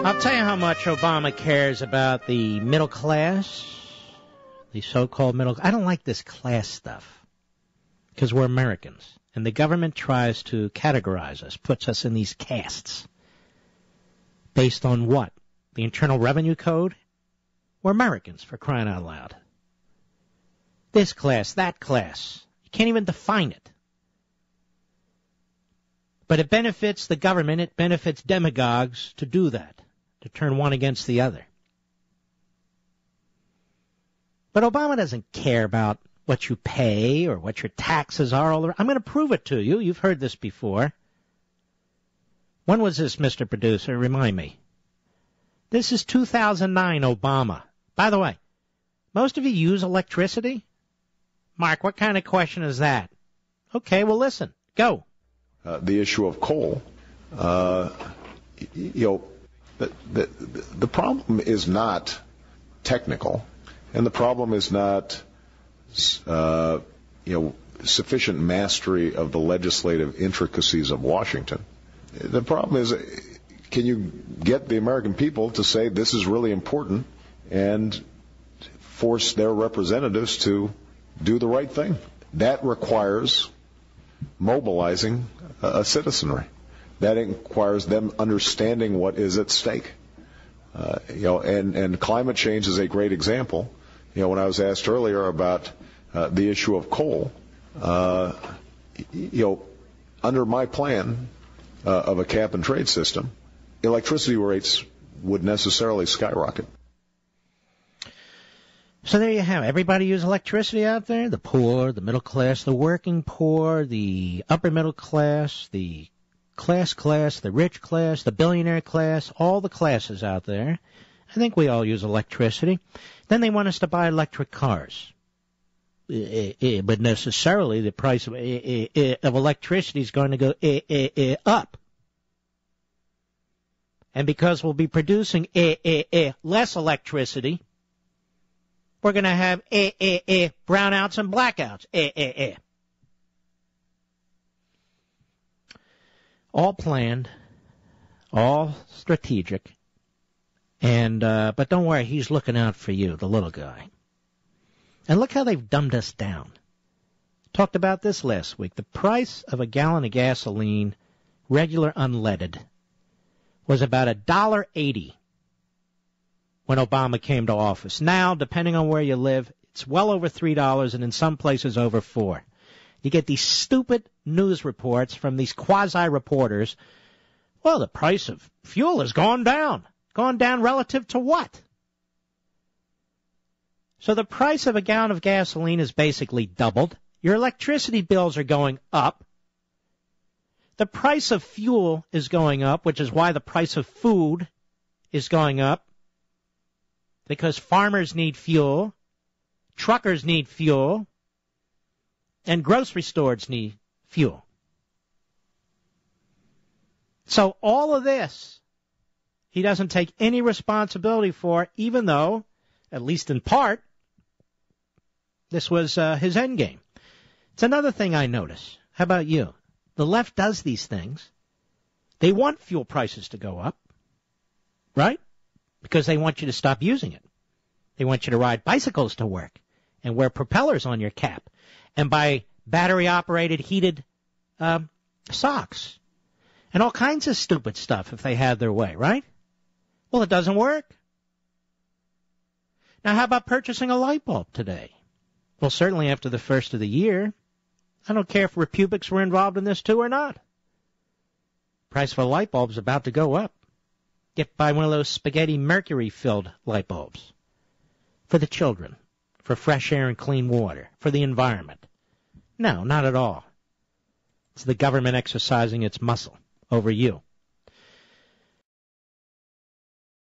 I'll tell you how much Obama cares about the middle class, the so-called middle. I don't like this class stuff because we're Americans, and the government tries to categorize us, puts us in these castes. Based on what? The Internal Revenue Code? We're Americans, for crying out loud. This class, that class. You can't even define it. But it benefits the government, it benefits demagogues to do that, to turn one against the other. But Obama doesn't care about what you pay or what your taxes are. I'm going to prove it to you. You've heard this before. When was this, Mr. Producer? Remind me. This is 2009, Obama. By the way, most of you use electricity? Mark, what kind of question is that? Okay, well, listen. Go. The issue of coal, the problem is not technical, and the problem is not, sufficient mastery of the legislative intricacies of Washington. The problem is, can you get the American people to say this is really important and force their representatives to do the right thing? That requires mobilizing a citizenry. That requires them understanding what is at stake. And climate change is a great example. When I was asked earlier about the issue of coal, under my plan of a cap and trade system, electricity rates would necessarily skyrocket. So there you have it. Everybody use electricity out there? The poor, the middle class, the working poor, the upper middle class, the class, the rich class, the billionaire class, all the classes out there. I think we all use electricity. Then they want us to buy electric cars. But necessarily the price of electricity is going to go up. And because we'll be producing less electricity, we're going to have brownouts and blackouts. All planned, all strategic, and but don't worry, he's looking out for you, the little guy. And look how they've dumbed us down. Talked about this last week. The price of a gallon of gasoline, regular unleaded, was about $1.80 when Obama came to office. Now, depending on where you live, it's well over $3 and in some places over $4. You get these stupid news reports from these quasi-reporters. Well, the price of fuel has gone down. Gone down relative to what? So the price of a gallon of gasoline is basically doubled. Your electricity bills are going up. The price of fuel is going up, which is why the price of food is going up. Because farmers need fuel, truckers need fuel, and grocery stores need fuel. So all of this, he doesn't take any responsibility for, even though, at least in part, this was his end game. It's another thing I notice. How about you? The left does these things. They want fuel prices to go up, right? Because they want you to stop using it. They want you to ride bicycles to work and wear propellers on your cap and buy battery-operated heated socks and all kinds of stupid stuff if they have their way, right? Well, it doesn't work. Now, how about purchasing a light bulb today? Well, certainly after the first of the year. I don't care if Republics were involved in this too or not. Price of a light bulb is about to go up. Get buy one of those spaghetti mercury-filled light bulbs. For the children. For fresh air and clean water. For the environment. No, not at all. It's the government exercising its muscle over you.